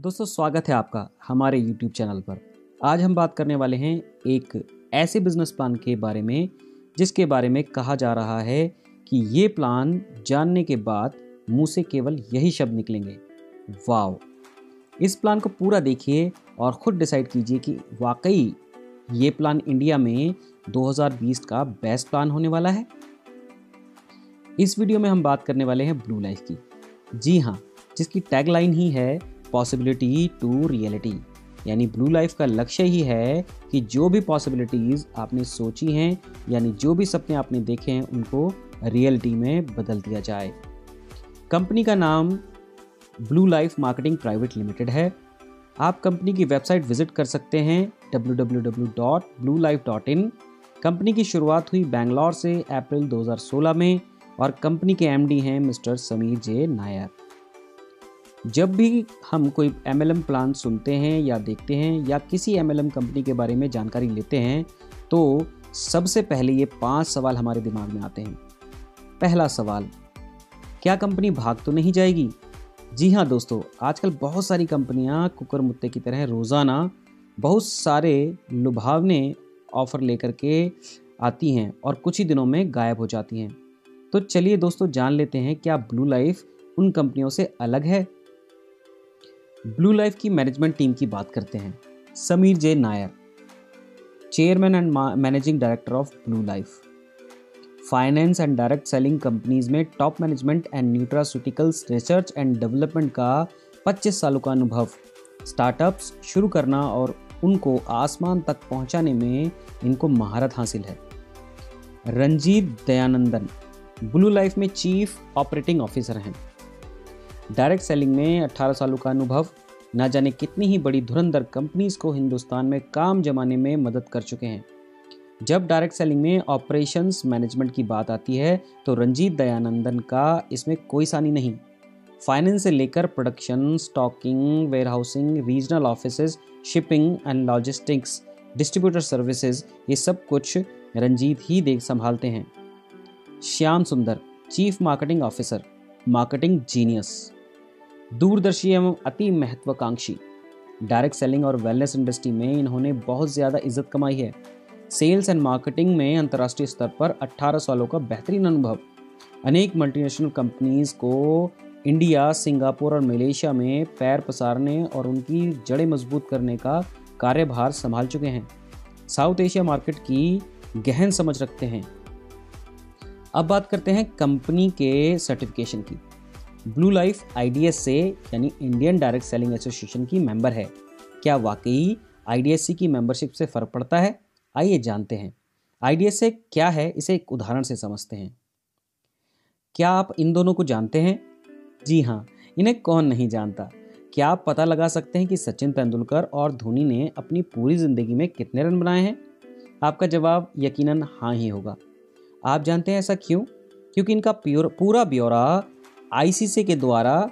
दोस्तों स्वागत है आपका हमारे YouTube चैनल पर। आज हम बात करने वाले हैं एक ऐसे बिजनेस प्लान के बारे में जिसके बारे में कहा जा रहा है कि ये प्लान जानने के बाद मुंह से केवल यही शब्द निकलेंगे, वाव। इस प्लान को पूरा देखिए और ख़ुद डिसाइड कीजिए कि वाकई ये प्लान इंडिया में 2020 का बेस्ट प्लान होने वाला है। इस वीडियो में हम बात करने वाले हैं ब्लू लाइफ की। जी हाँ, जिसकी टैगलाइन ही है पॉसिबिलिटी टू रियलिटी, यानी ब्लू लाइफ का लक्ष्य ही है कि जो भी पॉसिबिलिटीज़ आपने सोची हैं, यानी जो भी सपने आपने देखे हैं, उनको रियलिटी में बदल दिया जाए। कंपनी का नाम blue life marketing private limited है। आप कंपनी की वेबसाइट विजिट कर सकते हैं www.bluelife.in। कंपनी की शुरुआत हुई बेंगलोर से अप्रैल 2016 में और कंपनी के एमडी हैं मिस्टर समीर जे नायर। जब भी हम कोई MLM प्लान सुनते हैं या देखते हैं या किसी MLM कंपनी के बारे में जानकारी लेते हैं तो सबसे पहले ये 5 सवाल हमारे दिमाग में आते हैं। पहला सवाल, क्या कंपनी भाग तो नहीं जाएगी? जी हाँ दोस्तों, आजकल बहुत सारी कंपनियां कुकर मुत्ते की तरह रोज़ाना बहुत सारे लुभावने ऑफ़र लेकर के आती हैं और कुछ ही दिनों में गायब हो जाती हैं। तो चलिए दोस्तों जान लेते हैं क्या ब्लू लाइफ उन कंपनियों से अलग है। ब्लू लाइफ की मैनेजमेंट टीम की बात करते हैं। Sameer J Nair, chairman and managing director of Blue Life. Finance and direct selling companies में top management and nutraceuticals research and development का 25 सालों का अनुभव। स्टार्टअप्स शुरू करना और उनको आसमान तक पहुंचाने में इनको महारत हासिल है। रंजीत दयानंदन, ब्लू लाइफ में चीफ ऑपरेटिंग ऑफिसर हैं। डायरेक्ट सेलिंग में 18 सालों का अनुभव, न जाने कितनी ही बड़ी धुरंधर कंपनीज को हिंदुस्तान में काम जमाने में मदद कर चुके हैं। जब डायरेक्ट सेलिंग में ऑपरेशंस मैनेजमेंट की बात आती है तो रंजीत दयानंदन का इसमें कोई सानी नहीं। फाइनेंस से लेकर production, stocking, warehousing, regional offices, shipping and logistics, distributor services, ये सब कुछ रंजीत ही देख संभालते हैं। श्याम सुंदर, chief marketing officer, marketing genius, दूरदर्शी एवं अति महत्वाकांक्षी। डायरेक्ट सेलिंग और वेलनेस इंडस्ट्री में इन्होंने बहुत ज़्यादा इज्जत कमाई है। सेल्स एंड मार्केटिंग में अंतर्राष्ट्रीय स्तर पर 18 सालों का बेहतरीन अनुभव। अनेक मल्टीनेशनल कंपनीज को इंडिया, सिंगापुर और मलेशिया में पैर पसारने और उनकी जड़ें मजबूत करने का कार्यभार संभाल चुके हैं। साउथ एशिया मार्केट की गहन समझ रखते हैं। अब बात करते हैं कंपनी के सर्टिफिकेशन की। ब्लू लाइफ IDS से यानी इंडियन डायरेक्ट सेलिंग एसोसिएशन की मेंबर है। क्या वाकई IDSC की मेंबरशिप से फ़र्क पड़ता है? आइए जानते हैं। IDSC क्या है, इसे एक उदाहरण से समझते हैं। क्या आप इन दोनों को जानते हैं? जी हाँ, इन्हें कौन नहीं जानता। क्या आप पता लगा सकते हैं कि सचिन तेंदुलकर और धोनी ने अपनी पूरी ज़िंदगी में कितने रन बनाए हैं? आपका जवाब यकीनन हाँ ही होगा। आप जानते हैं ऐसा क्यों? क्योंकि इनका पूरा ब्यौरा ICC के द्वारा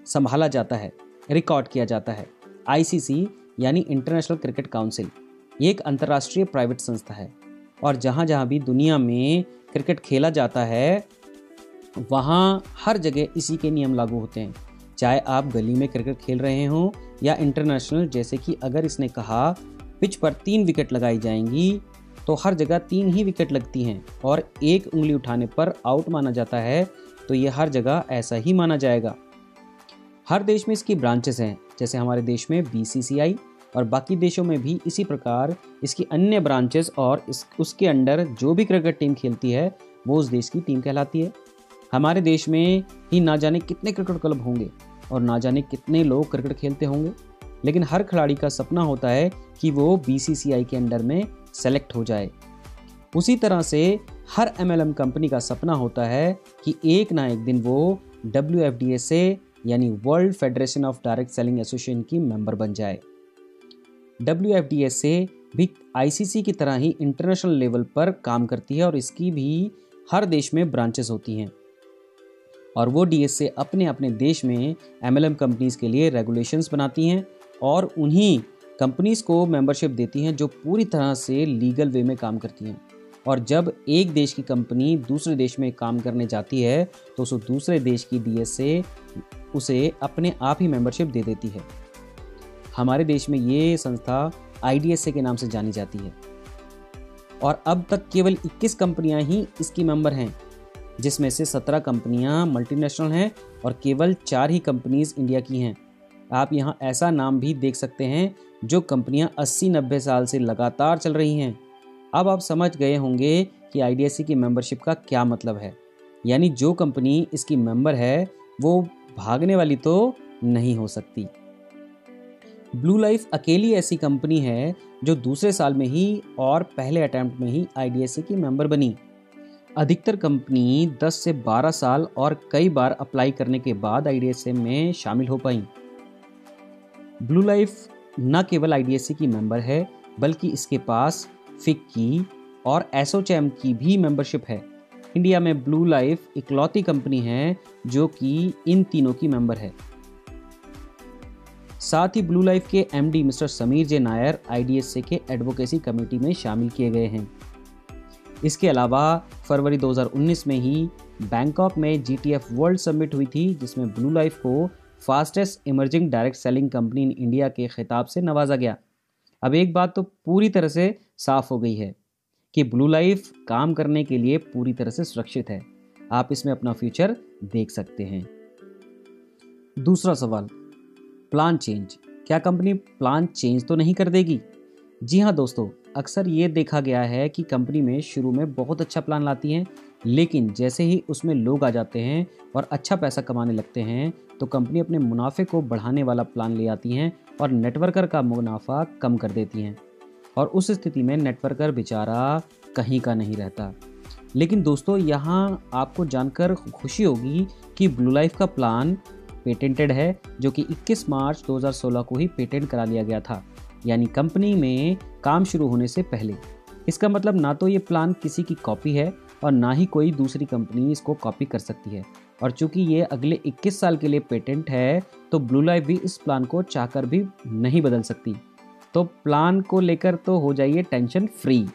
संभाला जाता है, रिकॉर्ड किया जाता है। ICC यानी इंटरनेशनल क्रिकेट काउंसिल, ये एक अंतर्राष्ट्रीय प्राइवेट संस्था है और जहाँ जहाँ भी दुनिया में क्रिकेट खेला जाता है वहाँ हर जगह इसी के नियम लागू होते हैं। चाहे आप गली में क्रिकेट खेल रहे हों या इंटरनेशनल, जैसे कि अगर इसने कहा पिच पर 3 विकेट लगाई जाएंगी तो हर जगह 3 ही विकेट लगती हैं और एक उंगली उठाने पर आउट माना जाता है तो ये हर जगह ऐसा ही माना जाएगा। हर देश में इसकी ब्रांचेस हैं, जैसे हमारे देश में BCCI और बाकी देशों में भी इसी प्रकार इसकी अन्य ब्रांचेस और उसके अंडर जो भी क्रिकेट टीम खेलती है वो उस देश की टीम कहलाती है। हमारे देश में ही ना जाने कितने क्रिकेट क्लब होंगे और ना जाने कितने लोग क्रिकेट खेलते होंगे, लेकिन हर खिलाड़ी का सपना होता है कि वो BCCI के अंडर में सेलेक्ट हो जाए। उसी तरह से हर MLM कंपनी का सपना होता है कि एक ना एक दिन वो WFDSA यानी world federation of direct selling association की मेंबर बन जाए। WFDSA भी ICC की तरह ही इंटरनेशनल लेवल पर काम करती है और इसकी भी हर देश में ब्रांचेस होती हैं और वो DSA अपने अपने देश में MLM कंपनीज के लिए रेगुलेशंस बनाती हैं और उन्हीं कंपनीज को मेंबरशिप देती हैं जो पूरी तरह से लीगल वे में काम करती हैं और जब एक देश की कंपनी दूसरे देश में काम करने जाती है तो उस दूसरे देश की DSA उसे अपने आप ही मेंबरशिप दे देती है। हमारे देश में ये संस्था IDSA के नाम से जानी जाती है और अब तक केवल 21 कंपनियां ही इसकी मेंबर हैं, जिसमें से 17 कंपनियां मल्टीनेशनल हैं और केवल 4 ही कंपनीज इंडिया की हैं। आप यहां ऐसा नाम भी देख सकते हैं जो कंपनियां 80-90 साल से लगातार चल रही हैं। अब आप समझ गए होंगे कि IDSA की मेंबरशिप का क्या मतलब है। यानी जो कंपनी इसकी मेंबर है वो भागने वाली तो नहीं हो सकती। ब्लू लाइफ अकेली ऐसी कंपनी है जो दूसरे साल में ही और पहले अटेम्प्ट में ही IDSA की मेंबर बनी। अधिकतर कंपनी 10 से 12 साल और कई बार अप्लाई करने के बाद IDSA में शामिल हो पाई। ब्लू लाइफ न केवल IDSA की मेंबर है बल्कि इसके पास FIC की और ASSOCHAM की भी मेंबरशिप है। इंडिया में ब्लू लाइफ इकलौती कंपनी है जो कि इन तीनों की मेंबर है। साथ ही ब्लू लाइफ के MD mister Sameer J Nair IDSA के एडवोकेसी कमेटी में शामिल किए गए हैं। इसके अलावा फरवरी 2019 में ही बैंकॉक में GTF वर्ल्ड समिट हुई थी, जिसमें ब्लू लाइफ को fastest emerging direct selling company in India के खिताब से नवाजा गया। अब एक बात तो पूरी तरह से साफ हो गई है कि ब्लू लाइफ काम करने के लिए पूरी तरह से सुरक्षित है। आप इसमें अपना फ्यूचर देख सकते हैं। दूसरा सवाल, प्लान चेंज। क्या कंपनी प्लान चेंज तो नहीं कर देगी? जी हाँ दोस्तों, अक्सर ये देखा गया है कि कंपनी में शुरू में बहुत अच्छा प्लान लाती हैं, लेकिन जैसे ही उसमें लोग आ जाते हैं और अच्छा पैसा कमाने लगते हैं तो कंपनी अपने मुनाफे को बढ़ाने वाला प्लान ले आती हैं और नेटवर्कर का मुनाफा कम कर देती हैं और उस स्थिति में नेटवर्कर बेचारा कहीं का नहीं रहता। लेकिन दोस्तों, यहाँ आपको जानकर खुशी होगी कि ब्लू लाइफ का प्लान पेटेंटेड है, जो कि 21 मार्च 2016 को ही पेटेंट करा लिया गया था, यानी कंपनी में काम शुरू होने से पहले। इसका मतलब ना तो ये प्लान किसी की कॉपी है और ना ही कोई दूसरी कंपनी इसको कॉपी कर सकती है। और चूंकि ये अगले 21 साल के लिए पेटेंट है तो ब्लू लाइफ भी इस प्लान को चाहकर भी नहीं बदल सकती। तो प्लान को लेकर तो हो जाइए टेंशन फ्री।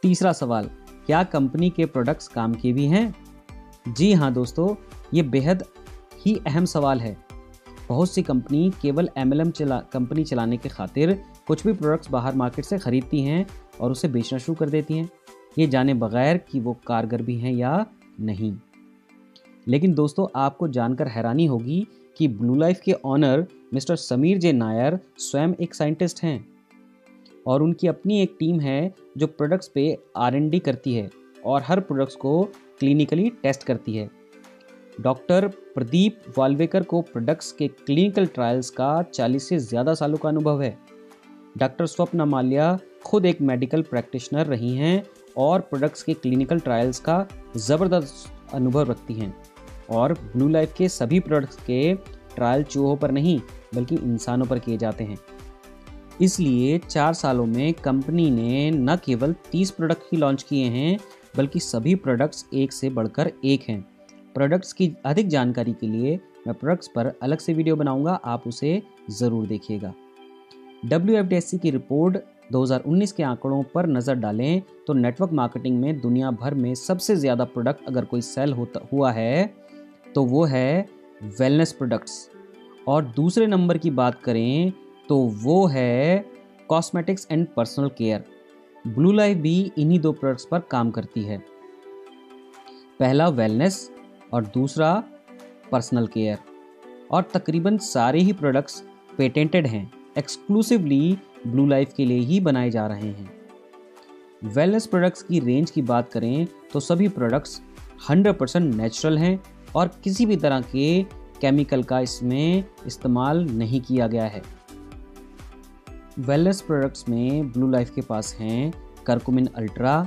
तीसरा सवाल, क्या कंपनी के प्रोडक्ट्स काम के भी हैं? जी हाँ दोस्तों, ये बेहद ही अहम सवाल है। बहुत सी कंपनी केवल MLM कंपनी चलाने के खातिर कुछ भी प्रोडक्ट्स बाहर मार्केट से खरीदती हैं और उसे बेचना शुरू कर देती हैं, ये जाने बगैर कि वो कारगर भी हैं या नहीं। लेकिन दोस्तों, आपको जानकर हैरानी होगी कि ब्लू लाइफ के honour mister Sameer J Nair स्वयं एक साइंटिस्ट हैं और उनकी अपनी एक टीम है जो प्रोडक्ट्स पे R&D करती है और हर प्रोडक्ट्स को क्लिनिकली टेस्ट करती है। डॉक्टर प्रदीप वाल्वेकर को प्रोडक्ट्स के क्लिनिकल ट्रायल्स का 40 से ज़्यादा सालों का अनुभव है। डॉक्टर स्वप्ना माल्या खुद एक मेडिकल प्रैक्टिशनर रही हैं और प्रोडक्ट्स के क्लिनिकल ट्रायल्स का ज़बरदस्त अनुभव रखती हैं। और ब्लू लाइफ के सभी प्रोडक्ट्स के ट्रायल चूहों पर नहीं बल्कि इंसानों पर किए जाते हैं। इसलिए 4 सालों में कंपनी ने न केवल 30 प्रोडक्ट ही लॉन्च किए हैं बल्कि सभी प्रोडक्ट्स एक से बढ़कर एक हैं। प्रोडक्ट्स की अधिक जानकारी के लिए मैं प्रोडक्ट्स पर अलग से वीडियो बनाऊंगा, आप उसे ज़रूर देखिएगा। WFDSC की रिपोर्ट 2019 के आंकड़ों पर नज़र डालें तो नेटवर्क मार्केटिंग में दुनिया भर में सबसे ज़्यादा प्रोडक्ट अगर कोई सेल हुआ है तो वो है वेलनेस प्रोडक्ट्स, और दूसरे नंबर की बात करें तो वो है cosmetics and personal care. Blue life भी इन्हीं 2 प्रोडक्ट्स पर काम करती है, पहला वेलनेस और दूसरा पर्सनल केयर। और तकरीबन सारे ही प्रोडक्ट्स पेटेंटेड हैं, एक्सक्लूसिवली ब्लू लाइफ के लिए ही बनाए जा रहे हैं। वेलनेस प्रोडक्ट्स की रेंज की बात करें तो सभी प्रोडक्ट्स 100% नेचुरल हैं और किसी भी तरह के केमिकल का इसमें इस्तेमाल नहीं किया गया है। वेलनेस प्रोडक्ट्स में ब्लू लाइफ के पास हैं curcumin ultra,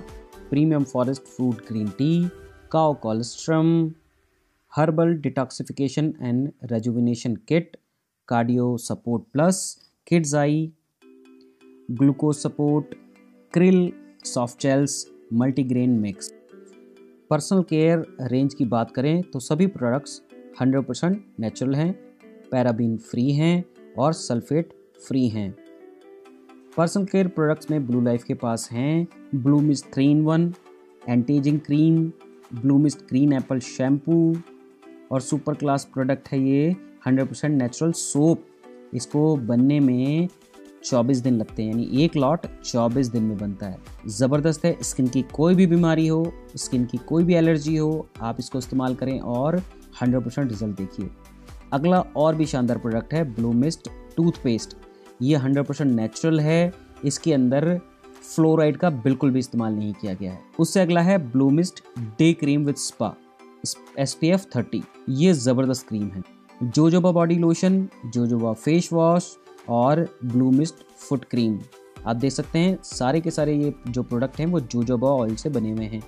premium forest fruit green tea, cow colostrum, herbal detoxification and rejuvenation kit, cardio support plus, kids eye, glucose support, krill soft gels, multigrain mix. Personal care range की बात करें तो सभी products 100% natural हैं, paraben free हैं और sulphate free हैं। Personal care products में ब्लू लाइफ के पास हैं Blue Mist 3-in-1, anti ageing cream, blue mist green Apple shampoo और सुपर क्लास प्रोडक्ट है ये 100% नेचुरल सोप। इसको बनने में 24 दिन लगते हैं, यानी एक लॉट 24 दिन में बनता है। ज़बरदस्त है। स्किन की कोई भी बीमारी हो, स्किन की कोई भी एलर्जी हो, आप इसको इस्तेमाल करें और 100% रिजल्ट देखिए। अगला और भी शानदार प्रोडक्ट है ब्लू मिस्ट टूथपेस्ट। ये 100% नेचुरल है। इसके अंदर फ्लोराइड का बिल्कुल भी इस्तेमाल नहीं किया गया है। उससे अगला है blue mist day cream with spa SPF 30। ये ज़बरदस्त क्रीम है। Jojoba body lotion, jojoba face wash और ब्लू मिस्ट फुट क्रीम। आप देख सकते हैं सारे के सारे ये जो प्रोडक्ट हैं वो जोजोबा ऑयल से बने हुए हैं।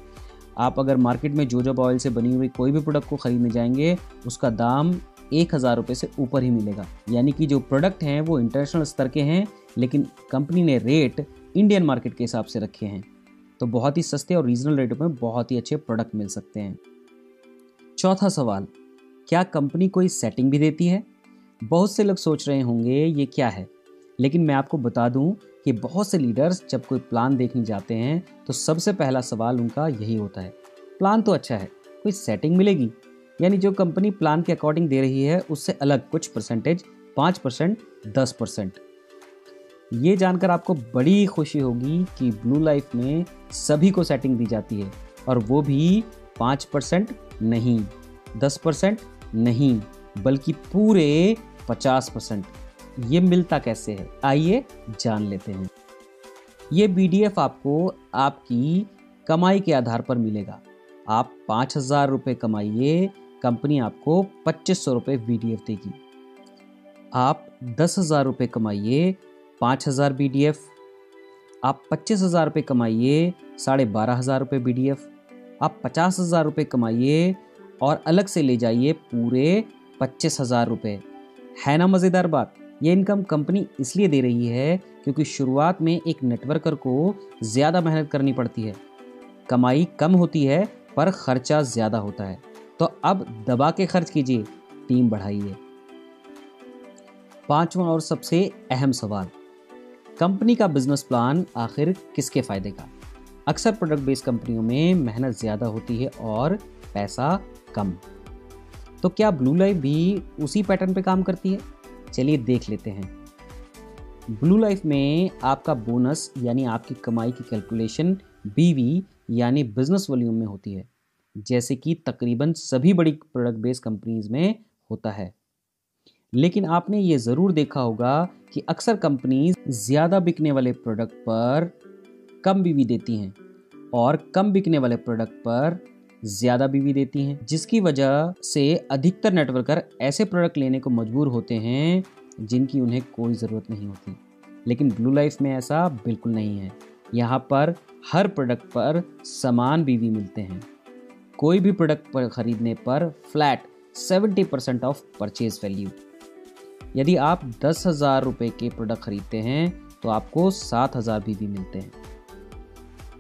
आप अगर मार्केट में जोजोबा ऑयल से बनी हुई कोई भी प्रोडक्ट को ख़रीदने जाएंगे उसका दाम 1000 रुपये से ऊपर ही मिलेगा। यानी कि जो प्रोडक्ट हैं वो इंटरनेशनल स्तर के हैं, लेकिन कंपनी ने रेट इंडियन मार्केट के हिसाब से रखे हैं। तो बहुत ही सस्ते और रीजनल रेटों में बहुत ही अच्छे प्रोडक्ट मिल सकते हैं। चौथा सवाल, क्या कंपनी कोई सेटिंग भी देती है? बहुत से लोग सोच रहे होंगे ये क्या है, लेकिन मैं आपको बता दूं कि बहुत से लीडर्स जब कोई प्लान देखने जाते हैं तो सबसे पहला सवाल उनका यही होता है, प्लान तो अच्छा है, कोई सेटिंग मिलेगी? यानी जो कंपनी प्लान के अकॉर्डिंग दे रही है उससे अलग कुछ परसेंटेज, 5%, 10%। ये जानकर आपको बड़ी खुशी होगी कि ब्लू लाइफ में सभी को सेटिंग दी जाती है, और वो भी 5% नहीं, 10% नहीं, बल्कि पूरे 50%। ये मिलता कैसे है, आइए जान लेते हैं। ये BDF आपको आपकी कमाई के आधार पर मिलेगा। आप 5000 रुपये कमाइए, कंपनी आपको 2500 रुपये BDF देगी। आप 10,000 रुपये कमाइए, 5000 BDF। आप 25,000 रुपये कमाइए, 12,500 रुपये BDF। आप 50,000 रुपये कमाइए और अलग से ले जाइए पूरे 25,000 रुपये। है ना मज़ेदार बात? ये इनकम कंपनी इसलिए दे रही है क्योंकि शुरुआत में एक नेटवर्कर को ज़्यादा मेहनत करनी पड़ती है, कमाई कम होती है पर खर्चा ज़्यादा होता है। तो अब दबा के खर्च कीजिए, टीम बढ़ाइए। पांचवा और सबसे अहम सवाल, कंपनी का बिजनेस प्लान आखिर किसके फ़ायदे का? अक्सर प्रोडक्ट बेस्ड कंपनियों में मेहनत ज़्यादा होती है और पैसा कम। तो क्या ब्लू लाइफ भी उसी पैटर्न पे काम करती है? चलिए देख लेते हैं। ब्लू लाइफ में आपका बोनस यानी आपकी कमाई की कैलकुलेशन BV यानी बिजनेस वॉल्यूम में होती है, जैसे कि तकरीबन सभी बड़ी प्रोडक्ट बेस्ड कंपनीज में होता है। लेकिन आपने ये ज़रूर देखा होगा कि अक्सर कंपनीज ज़्यादा बिकने वाले प्रोडक्ट पर कम BV देती हैं और कम बिकने वाले प्रोडक्ट पर ज़्यादा BV देती हैं, जिसकी वजह से अधिकतर नेटवर्कर ऐसे प्रोडक्ट लेने को मजबूर होते हैं जिनकी उन्हें कोई ज़रूरत नहीं होती। लेकिन ब्लू लाइफ में ऐसा बिल्कुल नहीं है। यहाँ पर हर प्रोडक्ट पर समान BV मिलते हैं। कोई भी प्रोडक्ट पर ख़रीदने पर फ्लैट 70% ऑफ परचेज वैल्यू। यदि आप 10,000 रुपये के प्रोडक्ट खरीदते हैं तो आपको 7,000 BV मिलते हैं।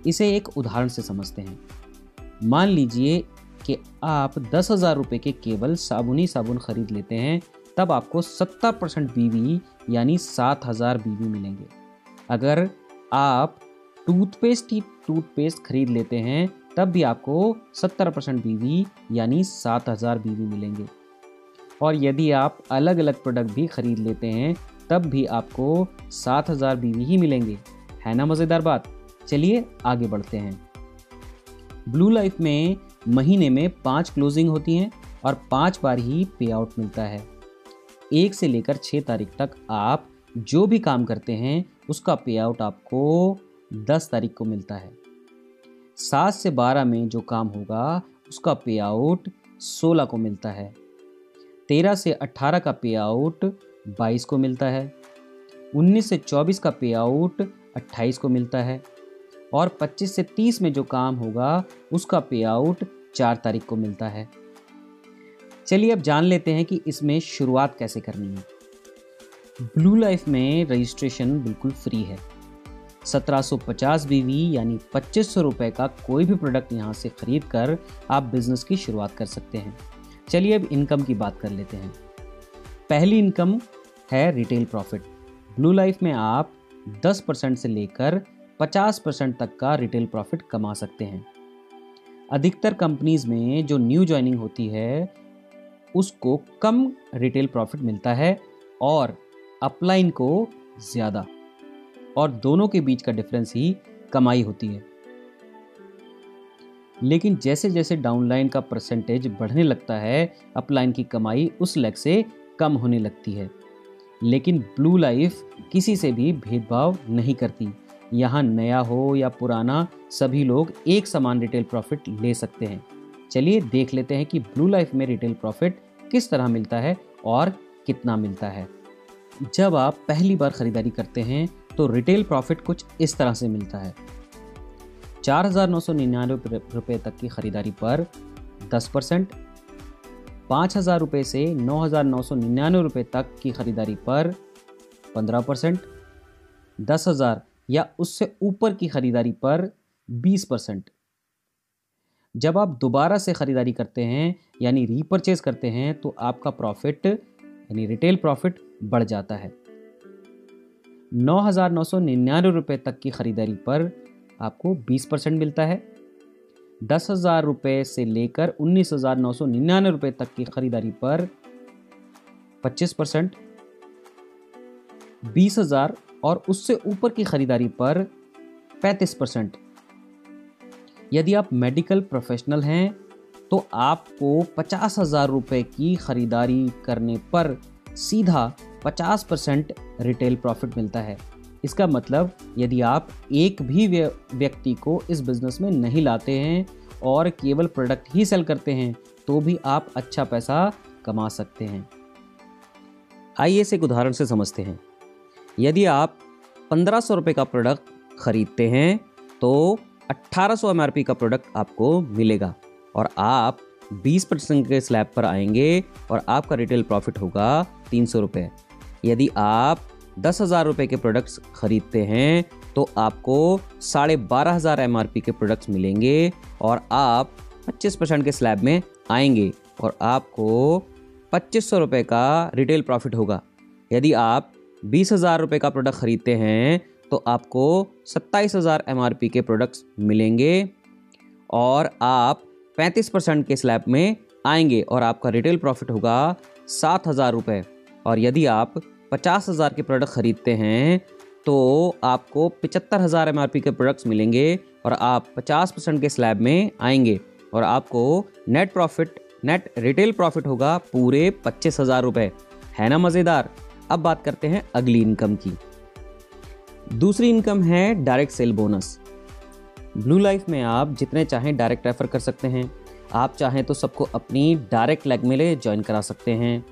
इसे एक उदाहरण से समझते हैं। मान लीजिए कि आप 10,000 रुपये के केवल साबुन खरीद लेते हैं, तब आपको 70% BV यानी 7,000 BV मिलेंगे। अगर आप टूथपेस्ट खरीद लेते हैं तब भी आपको 70% BV यानी 7,000 BV मिलेंगे। और यदि आप अलग अलग प्रोडक्ट भी खरीद लेते हैं तब भी आपको 7,000 BV ही मिलेंगे। है ना मज़ेदार बात? चलिए आगे बढ़ते हैं। ब्लू लाइफ में महीने में 5 क्लोजिंग होती हैं और 5 बार ही पे आउट मिलता है। 1 से लेकर 6 तारीख तक आप जो भी काम करते हैं उसका पे आउट आपको 10 तारीख को मिलता है। 7 से 12 में जो काम होगा उसका पे आउट 16 को मिलता है। 13 से 18 का पे आउट 22 को मिलता है। 19 से 24 का पे आउट 28 को मिलता है। और 25 से 30 में जो काम होगा उसका पे आउट 4 तारीख को मिलता है। चलिए अब जान लेते हैं कि इसमें शुरुआत कैसे करनी है। ब्लू लाइफ में रजिस्ट्रेशन बिल्कुल फ्री है। 1750 BV यानी 2500 रुपये का कोई भी प्रोडक्ट यहाँ से खरीद कर आप बिजनेस की शुरुआत कर सकते हैं। चलिए अब इनकम की बात कर लेते हैं। पहली इनकम है रिटेल प्रॉफिट। ब्लू लाइफ में आप 10% से लेकर 50% तक का रिटेल प्रॉफिट कमा सकते हैं। अधिकतर कंपनीज में जो न्यू ज्वाइनिंग होती है उसको कम रिटेल प्रॉफिट मिलता है और अपलाइन को ज़्यादा, और दोनों के बीच का डिफरेंस ही कमाई होती है। लेकिन जैसे जैसे डाउनलाइन का परसेंटेज बढ़ने लगता है, अपलाइन की कमाई उस लेग से कम होने लगती है। लेकिन ब्लू लाइफ किसी से भी भेदभाव नहीं करती। यहाँ नया हो या पुराना, सभी लोग एक समान रिटेल प्रॉफिट ले सकते हैं। चलिए देख लेते हैं कि ब्लू लाइफ में रिटेल प्रॉफिट किस तरह मिलता है और कितना मिलता है। जब आप पहली बार खरीदारी करते हैं तो रिटेल प्रॉफिट कुछ इस तरह से मिलता है। 4,999 रुपये तक की खरीदारी पर 10%, 5,000 रुपये से 9,999 रुपये तक की खरीदारी पर 15%, 10,000 या उससे ऊपर की खरीदारी पर 20%। जब आप दोबारा से खरीदारी करते हैं यानी रीपरचेज करते हैं तो आपका प्रॉफिट यानी रिटेल प्रॉफिट बढ़ जाता है। 9,999 रुपये तक की खरीदारी पर आपको 20% मिलता है। 10,000 रुपये से लेकर 19,999 रुपये तक की खरीदारी पर 25%, 20,000 और उससे ऊपर की खरीदारी पर 35%। यदि आप मेडिकल प्रोफेशनल हैं तो आपको 50,000 रुपये की खरीदारी करने पर सीधा 50% रिटेल प्रॉफिट मिलता है। इसका मतलब यदि आप एक भी व्यक्ति को इस बिज़नेस में नहीं लाते हैं और केवल प्रोडक्ट ही सेल करते हैं तो भी आप अच्छा पैसा कमा सकते हैं। आइए इसे एक उदाहरण से समझते हैं। यदि आप 1,500 रुपये का प्रोडक्ट खरीदते हैं तो 1,800 MRP का प्रोडक्ट आपको मिलेगा और आप 20% के स्लैब पर आएंगे और आपका रिटेल प्रॉफिट होगा 300 रुपये। यदि आप 10,000 रुपये के प्रोडक्ट्स खरीदते हैं तो आपको 12,500 MRP के प्रोडक्ट्स मिलेंगे और आप 25% के स्लैब में आएंगे और आपको 2,500 रुपये का रिटेल प्रॉफिट होगा। यदि आप 20,000 रुपये का प्रोडक्ट खरीदते हैं तो आपको 27,000 MRP के प्रोडक्ट्स मिलेंगे और आप 35% के स्लैब में आएंगे और आपका रिटेल प्रॉफिट होगा 7,000 रुपये। और यदि आप 50,000 के प्रोडक्ट खरीदते हैं तो आपको 75,000 MRP के प्रोडक्ट्स मिलेंगे और आप 50% के स्लैब में आएंगे और आपको नेट रिटेल प्रॉफिट होगा पूरे 25,000 रुपये। है ना मज़ेदार। अब बात करते हैं अगली इनकम की। दूसरी इनकम है direct cell bonus. Blue life में आप जितने चाहें डायरेक्ट रेफर कर सकते हैं। आप चाहें तो सबको अपनी डायरेक्ट लेग में ले ज्वाइन करा सकते हैं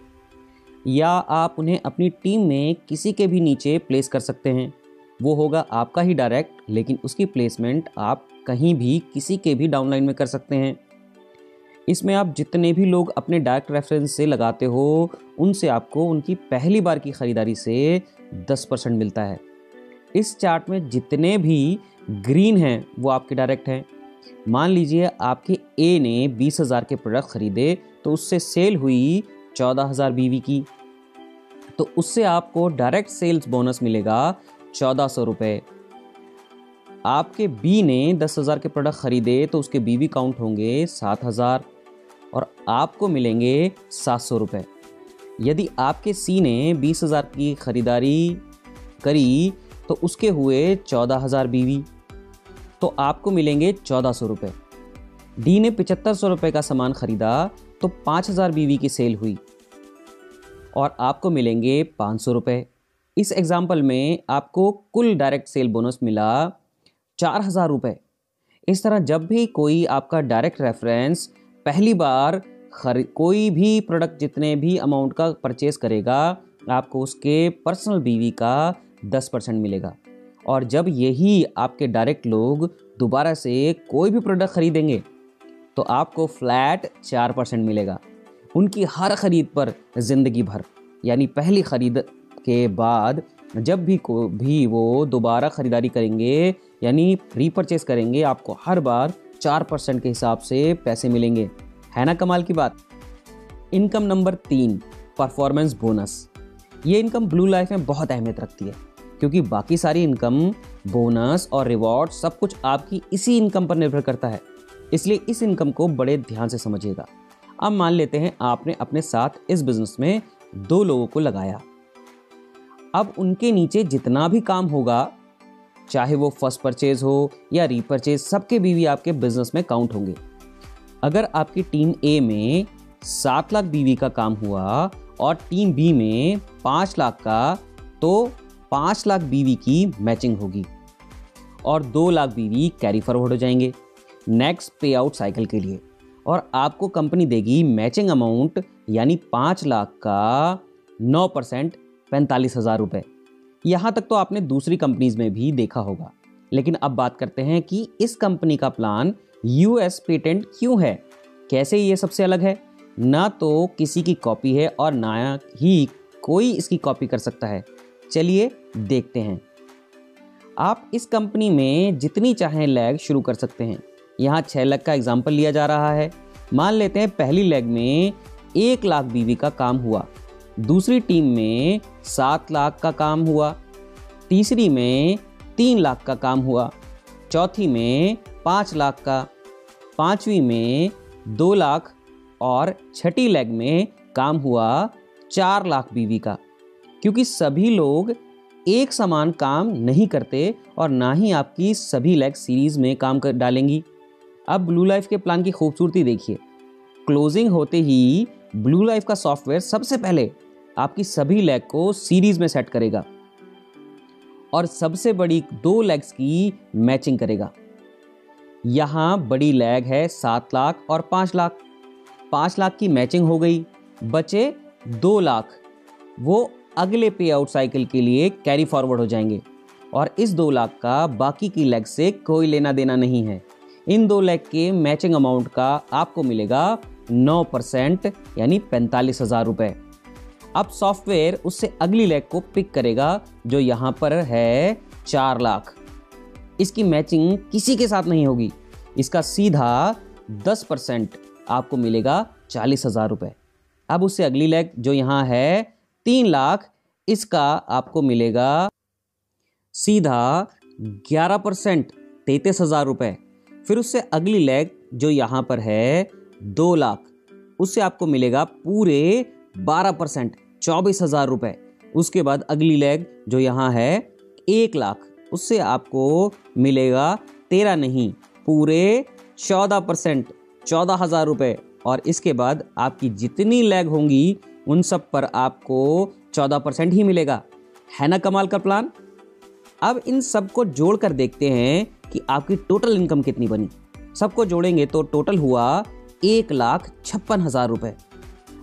या आप उन्हें अपनी टीम में किसी के भी नीचे प्लेस कर सकते हैं। वो होगा आपका ही डायरेक्ट, लेकिन उसकी प्लेसमेंट आप कहीं भी किसी के भी डाउनलाइन में कर सकते हैं। इसमें आप जितने भी लोग अपने डायरेक्ट रेफरेंस से लगाते हो उनसे आपको उनकी पहली बार की खरीदारी से 10% मिलता है। इस चार्ट में जितने भी ग्रीन हैं वो आपके डायरेक्ट हैं। मान लीजिए आपके ए ने 20,000 के प्रोडक्ट खरीदे तो उससे सेल हुई 14,000 BV की, तो उससे आपको डायरेक्ट सेल्स बोनस मिलेगा 1,400 रुपये। आपके बी ने 10,000 के प्रोडक्ट खरीदे तो उसके BV काउंट होंगे 7,000 और आपको मिलेंगे 700 रुपये। यदि आपके सी ने 20,000 की खरीदारी करी तो उसके हुए 14,000 BV, तो आपको मिलेंगे 1,400 रुपये। डी ने 7,500 रुपये का सामान खरीदा तो 5,000 BV की सेल हुई और आपको मिलेंगे 500 रुपये। इस एग्जाम्पल में आपको कुल डायरेक्ट सेल बोनस मिला 4,000 रुपये। इस तरह जब भी कोई आपका डायरेक्ट रेफरेंस पहली बार कोई भी प्रोडक्ट जितने भी अमाउंट का परचेस करेगा आपको उसके पर्सनल BV का 10% मिलेगा। और जब यही आपके डायरेक्ट लोग दोबारा से कोई भी प्रोडक्ट खरीदेंगे तो आपको फ्लैट 4% मिलेगा उनकी हर खरीद पर ज़िंदगी भर। यानी पहली खरीद के बाद जब भी वो दोबारा ख़रीदारी करेंगे यानी रीपरचेस करेंगे आपको हर बार 4% के हिसाब से पैसे मिलेंगे। है ना कमाल की बात। Income number 3, performance bonus. ये इनकम ब्लू लाइफ में बहुत अहमियत रखती है। क्योंकि बाकी सारी इनकम, बोनस और रिवॉर्ड सब कुछ आपकी इसी इनकम पर निर्भर करता है। इसलिए इस इनकम को बड़े ध्यान से समझिएगा। अब मान लेते हैं आपने अपने साथ इस बिजनेस में 2 लोगों को लगाया। अब उनके नीचे जितना भी काम होगा, चाहे वो फर्स्ट परचेज हो या रीपरचेज, सबके बीवी आपके बिजनेस में काउंट होंगे। अगर आपकी टीम ए में 7 लाख बीवी का काम हुआ और टीम बी में 5 लाख का, तो 5 लाख बीवी की मैचिंग होगी और 2 लाख बीवी कैरी फॉरवर्ड हो जाएंगे नेक्स्ट पे आउट साइकिल के लिए, और आपको कंपनी देगी मैचिंग अमाउंट यानी 5 लाख का 9% 45,000 रुपये। यहाँ तक तो आपने दूसरी कंपनीज में भी देखा होगा। लेकिन अब बात करते हैं कि इस कंपनी का प्लान यूएस पेटेंट क्यों है, कैसे ये सबसे अलग है। ना तो किसी की कॉपी है और ना ही कोई इसकी कॉपी कर सकता है। चलिए देखते हैं। आप इस कंपनी में जितनी चाहें लेग शुरू कर सकते हैं। यहाँ 6 लेग का एग्जाम्पल लिया जा रहा है। मान लेते हैं पहली लेग में 1 लाख बीवी का काम हुआ, दूसरी टीम में 7 लाख का काम हुआ, तीसरी में 3 लाख का काम हुआ, चौथी में 5 लाख का, पांचवी में 2 लाख और छठी लेग में काम हुआ 4 लाख बीवी का। क्योंकि सभी लोग एक समान काम नहीं करते और ना ही आपकी सभी लेग सीरीज में काम कर डालेंगी। अब ब्लू लाइफ के प्लान की खूबसूरती देखिए। क्लोजिंग होते ही ब्लू लाइफ का सॉफ्टवेयर सबसे पहले आपकी सभी लेग को सीरीज में सेट करेगा और सबसे बड़ी 2 लेग्स की मैचिंग करेगा। यहाँ बड़ी लेग है 7 लाख और 5 लाख। 5 लाख की मैचिंग हो गई, बचे 2 लाख, वो अगले पे आउट साइकिल के लिए कैरी फॉरवर्ड हो जाएंगे और इस 2 लाख का बाकी की लेग से कोई लेना देना नहीं है। इन 2 लेग के मैचिंग अमाउंट का आपको मिलेगा 9% यानी 45,000 रुपये। अब सॉफ्टवेयर उससे अगली लेग को पिक करेगा जो यहाँ पर है 4 लाख। इसकी मैचिंग किसी के साथ नहीं होगी। इसका सीधा 10% आपको मिलेगा 40,000 रुपये। अब उससे अगली लेग जो यहाँ है 3 लाख, इसका आपको मिलेगा सीधा 11% 33,000 रुपये। फिर उससे अगली लेग जो यहाँ पर है 2 लाख, उससे आपको मिलेगा पूरे 12% 24,000 रुपये। उसके बाद अगली लेग जो यहाँ है 1 लाख, उससे आपको मिलेगा 13 नहीं पूरे 14% 14,000 रुपये। और इसके बाद आपकी जितनी लेग होंगी उन सब पर आपको 14% ही मिलेगा। है ना कमाल का प्लान। अब इन सबको जोड़कर देखते हैं कि आपकी टोटल इनकम कितनी बनी। सबको जोड़ेंगे तो टोटल हुआ 1,56,000 रुपये।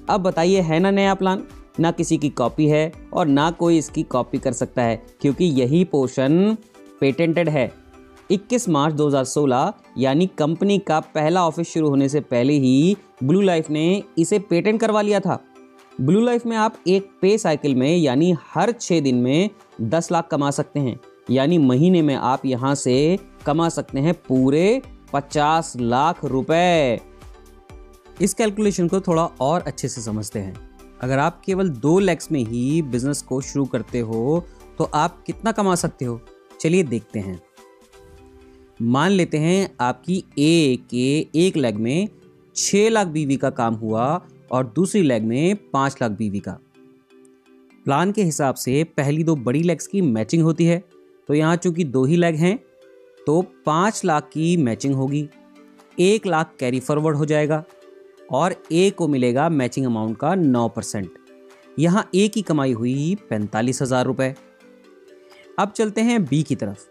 अब बताइए, है ना नया प्लान। ना किसी की कॉपी है और ना कोई इसकी कॉपी कर सकता है, क्योंकि यही पोर्शन पेटेंटेड है। 21 मार्च 2016 यानी कंपनी का पहला ऑफिस शुरू होने से पहले ही ब्लू लाइफ ने इसे पेटेंट करवा लिया था। ब्लू लाइफ में आप एक पे साइकिल में यानी हर 6 दिन में 10 लाख कमा सकते हैं, यानी महीने में आप यहाँ से कमा सकते हैं पूरे 50 लाख रुपए। इस कैलकुलेशन को थोड़ा और अच्छे से समझते हैं। अगर आप केवल 2 लेग्स में ही बिजनेस को शुरू करते हो तो आप कितना कमा सकते हो, चलिए देखते हैं। मान लेते हैं आपकी ए के 1 लेग में 6 लाख बीवी का काम हुआ और दूसरी लेग में 5 लाख बीवी का। प्लान के हिसाब से पहली 2 बड़ी लेग्स की मैचिंग होती है, तो यहाँ चूंकि 2 ही लेग हैं तो 5 लाख की मैचिंग होगी। 1 लाख कैरी फॉरवर्ड हो जाएगा और ए को मिलेगा मैचिंग अमाउंट का 9%। यहाँ ए की कमाई हुई 45,000 रुपये। अब चलते हैं बी की तरफ।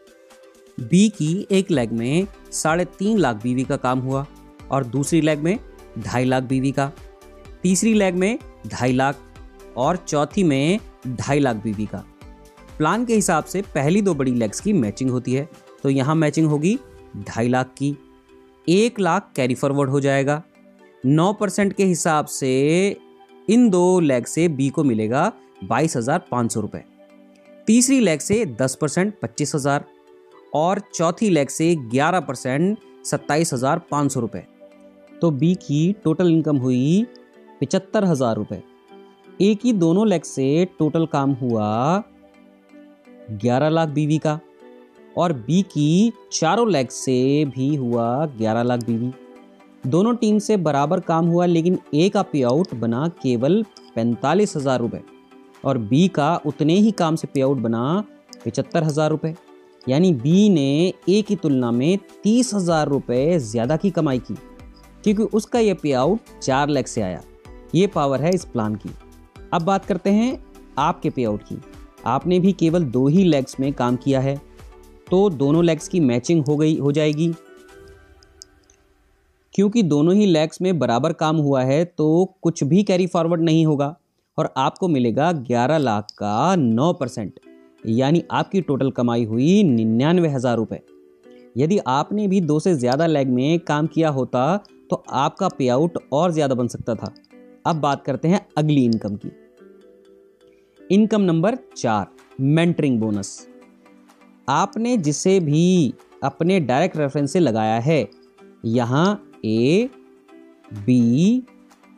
बी की 1 लेग में 3.5 लाख बीवी का काम हुआ और दूसरी लेग में 2.5 लाख बीवी का, तीसरी लेग में 2.5 लाख और चौथी में 2.5 लाख बीवी का। प्लान के हिसाब से पहली 2 बड़ी लेग्स की मैचिंग होती है, तो यहाँ मैचिंग होगी 2.5 लाख की। 1 लाख कैरी फॉरवर्ड हो जाएगा। 9% के हिसाब से इन 2 लेग से बी को मिलेगा 22,500 रुपये। तीसरी लेग से 10% 25,000 और चौथी लेग से 11% 27,500 रुपये। तो बी की टोटल इनकम हुई 75,000 रुपये। ए की दोनों लेग से टोटल काम हुआ 11 लाख बीवी का, और बी की चारों लेग से भी हुआ 11 लाख बीवी। दोनों टीम से बराबर काम हुआ, लेकिन ए का पे आउट बना केवल 45,000 रुपये और बी का उतने ही काम से पे आउट बना 75,000 रुपये। यानी बी ने ए की तुलना में 30,000 रुपये ज़्यादा की कमाई की, क्योंकि उसका ये पे आउट 4 लेग से आया। ये पावर है इस प्लान की। अब बात करते हैं आपके पे आउट की। आपने भी केवल 2 ही लेग्स में काम किया है, तो दोनों लेग्स की मैचिंग हो जाएगी। क्योंकि दोनों ही लेग्स में बराबर काम हुआ है तो कुछ भी कैरी फॉरवर्ड नहीं होगा और आपको मिलेगा 11 लाख का 9%, यानी आपकी टोटल कमाई हुई 99,000 रुपये। यदि आपने भी 2 से ज़्यादा लेग में काम किया होता तो आपका पे आउट और ज़्यादा बन सकता था। अब बात करते हैं अगली इनकम की। Income number 4, mentoring bonus. आपने जिसे भी अपने डायरेक्ट रेफरेंस से लगाया है, यहाँ ए, बी,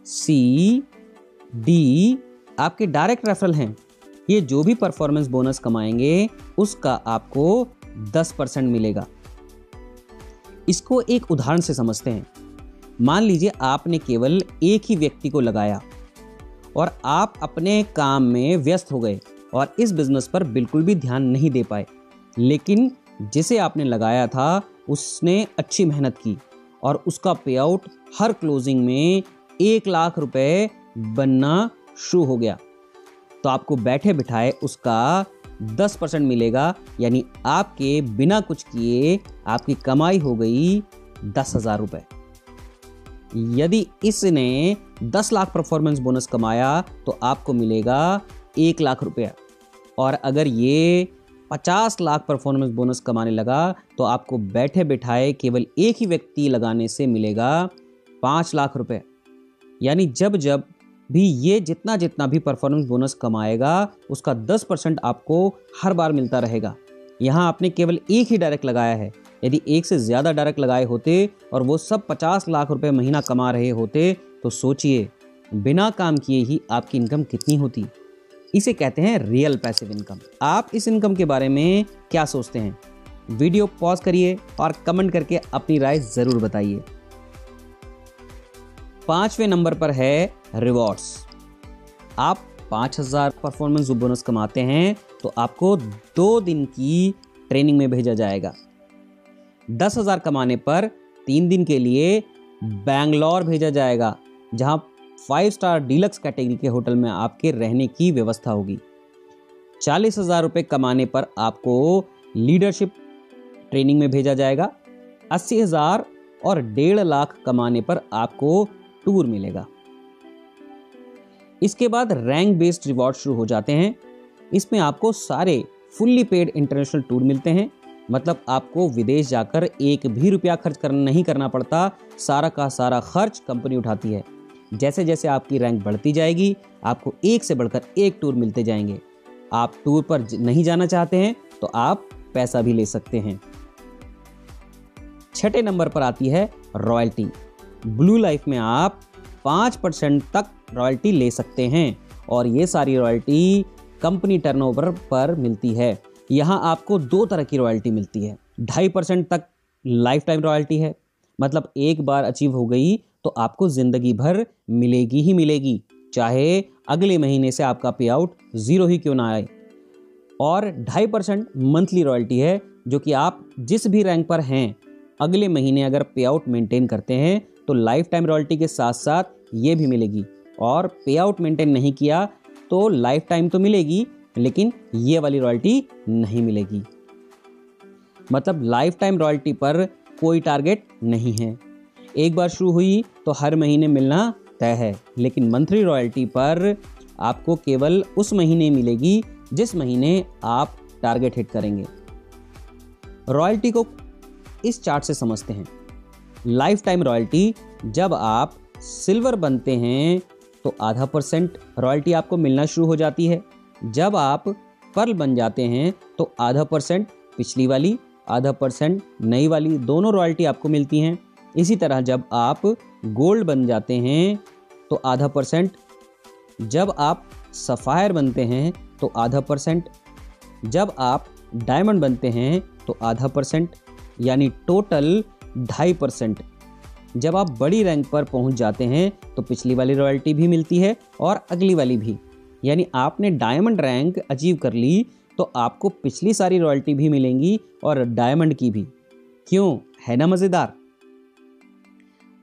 सी, डी आपके डायरेक्ट रेफरल हैं। ये जो भी परफॉर्मेंस बोनस कमाएंगे उसका आपको 10% मिलेगा। इसको एक उदाहरण से समझते हैं। मान लीजिए आपने केवल एक ही व्यक्ति को लगाया और आप अपने काम में व्यस्त हो गए और इस बिजनेस पर बिल्कुल भी ध्यान नहीं दे पाए, लेकिन जिसे आपने लगाया था उसने अच्छी मेहनत की और उसका पे आउट हर क्लोजिंग में 1 लाख रुपए बनना शुरू हो गया, तो आपको बैठे बिठाए उसका 10% मिलेगा। यानी आपके बिना कुछ किए आपकी कमाई हो गई 10,000 रुपये। यदि इसने 10 लाख परफॉर्मेंस बोनस कमाया तो आपको मिलेगा 1 लाख रुपया, और अगर ये 50 लाख परफॉर्मेंस बोनस कमाने लगा तो आपको बैठे बिठाए केवल एक ही व्यक्ति लगाने से मिलेगा 5 लाख रुपए। यानी जब जब भी ये जितना भी परफॉर्मेंस बोनस कमाएगा उसका 10% आपको हर बार मिलता रहेगा। यहाँ आपने केवल एक ही डायरेक्ट लगाया है। यदि एक से ज़्यादा डायरेक्ट लगाए होते और वो सब 50 लाख रुपए महीना कमा रहे होते तो सोचिए बिना काम किए ही आपकी इनकम कितनी होती। इसे कहते हैं रियल पैसिव इनकम। आप इस इनकम के बारे में क्या सोचते हैं? वीडियो पॉज करिए और कमेंट करके अपनी राय ज़रूर बताइए। 5वें नंबर पर है रिवॉर्ड्स। आप 5,000 परफॉर्मेंस बोनस कमाते हैं तो आपको 2 दिन की ट्रेनिंग में भेजा जाएगा। 10,000 कमाने पर 3 दिन के लिए बैंगलोर भेजा जाएगा, जहां 5 स्टार डीलक्स कैटेगरी के होटल में आपके रहने की व्यवस्था होगी। 40,000 रुपये कमाने पर आपको लीडरशिप ट्रेनिंग में भेजा जाएगा। 80,000 और 1.5 लाख कमाने पर आपको टूर मिलेगा। इसके बाद रैंक बेस्ड रिवॉर्ड शुरू हो जाते हैं। इसमें आपको सारे फुल्ली पेड इंटरनेशनल टूर मिलते हैं, मतलब आपको विदेश जाकर एक भी रुपया खर्च नहीं करना पड़ता। सारा का सारा खर्च कंपनी उठाती है। जैसे जैसे आपकी रैंक बढ़ती जाएगी आपको एक से बढ़कर एक टूर मिलते जाएंगे। आप टूर पर नहीं जाना चाहते हैं तो आप पैसा भी ले सकते हैं। 6ठे नंबर पर आती है रॉयल्टी। ब्लू लाइफ में आप 5% तक रॉयल्टी ले सकते हैं और ये सारी रॉयल्टी कंपनी टर्नओवर पर मिलती है। यहाँ आपको 2 तरह की रॉयल्टी मिलती है। 2.5% तक लाइफ टाइम रॉयल्टी है, मतलब एक बार अचीव हो गई तो आपको ज़िंदगी भर मिलेगी ही मिलेगी, चाहे अगले महीने से आपका पे आउट 0 ही क्यों ना आए। और 2.5% मंथली रॉयल्टी है, जो कि आप जिस भी रैंक पर हैं अगले महीने अगर पे आउट मेंटेन करते हैं तो लाइफ टाइम रॉयल्टी के साथ साथ ये भी मिलेगी। और पे आउट मेंटेन नहीं किया तो लाइफ टाइम तो मिलेगी लेकिन ये वाली रॉयल्टी नहीं मिलेगी। मतलब लाइफ टाइम रॉयल्टी पर कोई टारगेट नहीं है। एक बार शुरू हुई तो हर महीने मिलना तय है, लेकिन मंथली रॉयल्टी पर आपको केवल उस महीने मिलेगी जिस महीने आप टारगेट हिट करेंगे। रॉयल्टी को इस चार्ट से समझते हैं। लाइफ टाइम रॉयल्टी, जब आप सिल्वर बनते हैं तो 0.5% रॉयल्टी आपको मिलना शुरू हो जाती है। जब आप पर्ल बन जाते हैं तो 0.5% पिछली वाली, 0.5% नई वाली, दोनों रॉयल्टी आपको मिलती हैं। इसी तरह जब आप गोल्ड बन जाते हैं तो 0.5%, जब आप सफ़ायर बनते हैं तो 0.5%, जब आप डायमंड बनते हैं तो आधा % यानी टोटल 2.5%। जब आप बड़ी रैंक पर पहुंच जाते हैं तो पिछली वाली रॉयल्टी भी मिलती है और अगली वाली भी, यानी आपने डायमंड रैंक अचीव कर ली तो आपको पिछली सारी रॉयल्टी भी मिलेंगी और डायमंड की भी। क्यों, है ना मजेदार।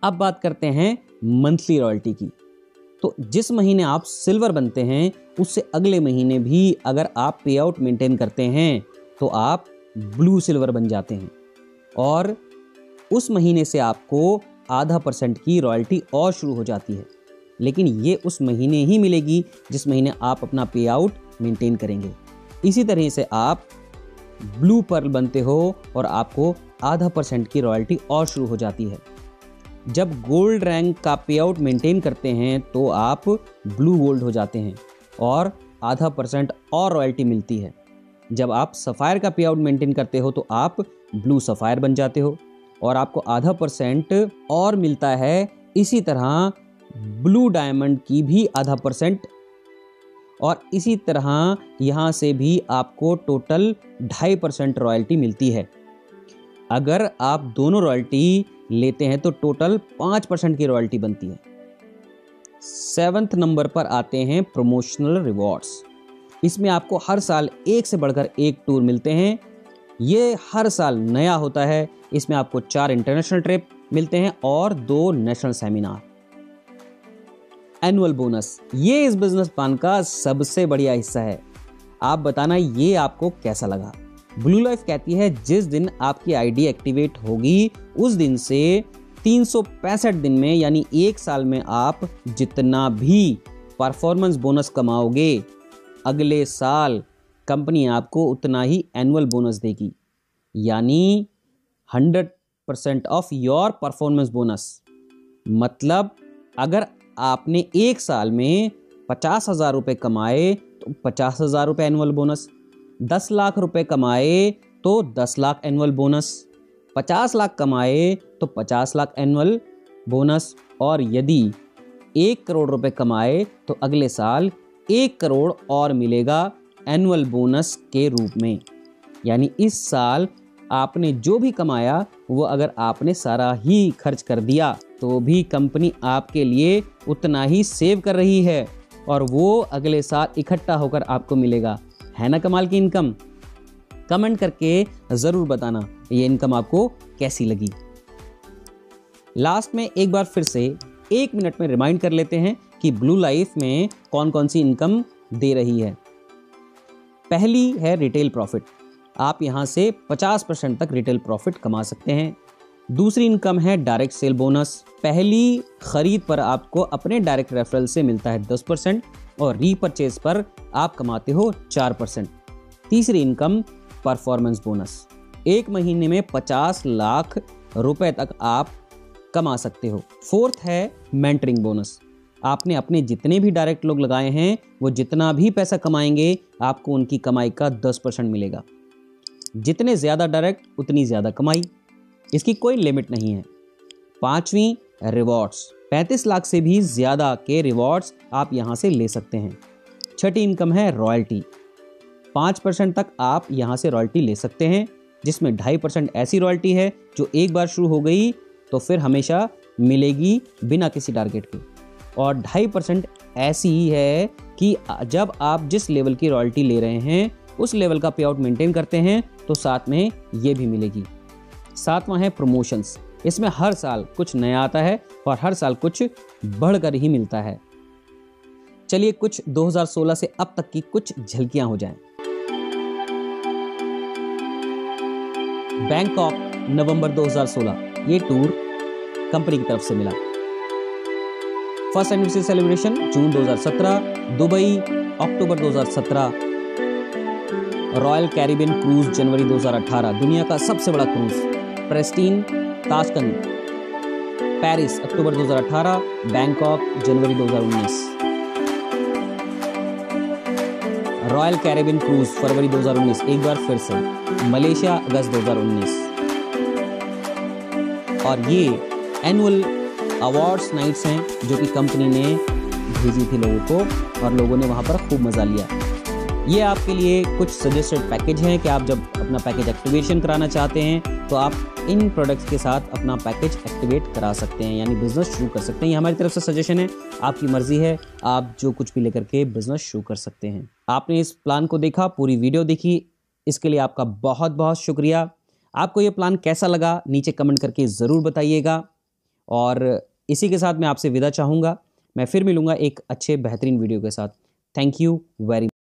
अब बात करते हैं मंथली रॉयल्टी की। तो जिस महीने आप सिल्वर बनते हैं उससे अगले महीने भी अगर आप पे आउट मेंटेन करते हैं तो आप ब्लू सिल्वर बन जाते हैं और उस महीने से आपको आधा % की रॉयल्टी और शुरू हो जाती है। लेकिन ये उस महीने ही मिलेगी जिस महीने आप अपना पे आउट मेंटेन करेंगे। इसी तरह से आप ब्लू पर्ल बनते हो और आपको आधा % की रॉयल्टी और शुरू हो जाती है। जब गोल्ड रैंक का पे आउट मेंटेन करते हैं तो आप ब्लू गोल्ड हो जाते हैं और आधा % और रॉयल्टी मिलती है। जब आप सफ़ायर का पे आउट मेंटेन करते हो तो आप ब्लू सफ़ायर बन जाते हो और आपको आधा % और मिलता है। इसी तरह ब्लू डायमंड की भी आधा % और इसी तरह यहाँ से भी आपको टोटल 2.5% रॉयल्टी मिलती है। अगर आप दोनों रॉयल्टी लेते हैं तो टोटल 5% की रॉयल्टी बनती है। 7वें नंबर पर आते हैं प्रमोशनल रिवॉर्ड्स। इसमें आपको हर साल एक से बढ़कर एक टूर मिलते हैं। ये हर साल नया होता है। इसमें आपको 4 इंटरनेशनल ट्रिप मिलते हैं और 2 नेशनल सेमिनार। एनुअल बोनस, ये इस बिजनेस प्लान का सबसे बढ़िया हिस्सा है। आप बताना ये आपको कैसा लगा। ब्लू लाइफ कहती है जिस दिन आपकी आईडी एक्टिवेट होगी उस दिन से 365 दिन में यानी एक साल में आप जितना भी परफॉर्मेंस बोनस कमाओगे अगले साल कंपनी आपको उतना ही एनुअल बोनस देगी, यानी 100% ऑफ योर परफॉर्मेंस बोनस। मतलब अगर आपने एक साल में 50,000 रुपये कमाए तो 50,000 रुपये एनुअल बोनस, 10 लाख रुपए कमाए तो 10 लाख एनुअल बोनस, 50 लाख कमाए तो 50 लाख एनुअल बोनस और यदि 1 करोड़ रुपए कमाए तो अगले साल 1 करोड़ और मिलेगा एनुअल बोनस के रूप में। यानी इस साल आपने जो भी कमाया वो अगर आपने सारा ही खर्च कर दिया तो भी कंपनी आपके लिए उतना ही सेव कर रही है और वो अगले साल इकट्ठा होकर आपको मिलेगा। है ना कमाल की इनकम। कमेंट करके ज़रूर बताना ये इनकम आपको कैसी लगी। लास्ट में एक बार फिर से 1 मिनट में रिमाइंड कर लेते हैं कि ब्लू लाइफ में कौन कौन सी इनकम दे रही है। पहली है रिटेल प्रॉफिट। आप यहाँ से 50% तक रिटेल प्रॉफिट कमा सकते हैं। दूसरी इनकम है डायरेक्ट सेल बोनस। पहली खरीद पर आपको अपने डायरेक्ट रेफरल से मिलता है 10% और रीपरचेज पर आप कमाते हो 4%। तीसरी इनकम परफॉर्मेंस बोनस। 1 महीने में 50 लाख रुपए तक आप कमा सकते हो। फोर्थ है मेंटरिंग बोनस। आपने अपने जितने भी डायरेक्ट लोग लगाए हैं वो जितना भी पैसा कमाएंगे आपको उनकी कमाई का 10% मिलेगा। जितने ज़्यादा डायरेक्ट उतनी ज़्यादा कमाई, इसकी कोई लिमिट नहीं है। पांचवी रिवॉर्ड्स। 35 लाख से भी ज़्यादा के रिवॉर्ड्स आप यहाँ से ले सकते हैं। छठी इनकम है रॉयल्टी। 5% तक आप यहाँ से रॉयल्टी ले सकते हैं, जिसमें 2.5% ऐसी रॉयल्टी है जो एक बार शुरू हो गई तो फिर हमेशा मिलेगी बिना किसी टारगेट के, और 2.5% ऐसी ही है कि जब आप जिस लेवल की रॉयल्टी ले रहे हैं उस लेवल का पे आउट मेंटेन करते हैं तो साथ में ये भी मिलेगी। सातवां है प्रमोशंस। इसमें हर साल कुछ नया आता है और हर साल कुछ बढ़कर ही मिलता है। चलिए कुछ 2016 से अब तक की कुछ झलकियां हो जाएं। बैंकॉक नवंबर 2016, ये टूर कंपनी की तरफ से मिला। फर्स्ट एनिवर्सरी सेलिब्रेशन जून 2017, दुबई अक्टूबर 2017, रॉयल कैरिबियन क्रूज जनवरी 2018, दुनिया का सबसे बड़ा क्रूज। प्रेस्टीन ताशकंद पेरिस अक्टूबर 2018, बैंकॉक जनवरी 2019, रॉयल कैरिबियन क्रूज फरवरी 2019, एक बार फिर से मलेशिया अगस्त 2019। और ये एनुअल अवार्ड्स नाइट्स हैं जो कि कंपनी ने भेजी थी लोगों को और लोगों ने वहाँ पर खूब मज़ा लिया। ये आपके लिए कुछ सजेस्टेड पैकेज हैं कि आप जब अपना पैकेज एक्टिवेशन कराना चाहते हैं तो आप इन प्रोडक्ट्स के साथ अपना पैकेज एक्टिवेट करा सकते हैं, यानी बिजनेस शुरू कर सकते हैं। ये हमारी तरफ से सजेशन है, आपकी मर्जी है, आप जो कुछ भी लेकर के बिजनेस शुरू कर सकते हैं। आपने इस प्लान को देखा, पूरी वीडियो देखी, इसके लिए आपका बहुत बहुत शुक्रिया। आपको ये प्लान कैसा लगा नीचे कमेंट करके ज़रूर बताइएगा। और इसी के साथ मैं आपसे विदा चाहूँगा। मैं फिर मिलूँगा एक अच्छे बेहतरीन वीडियो के साथ। Thank you very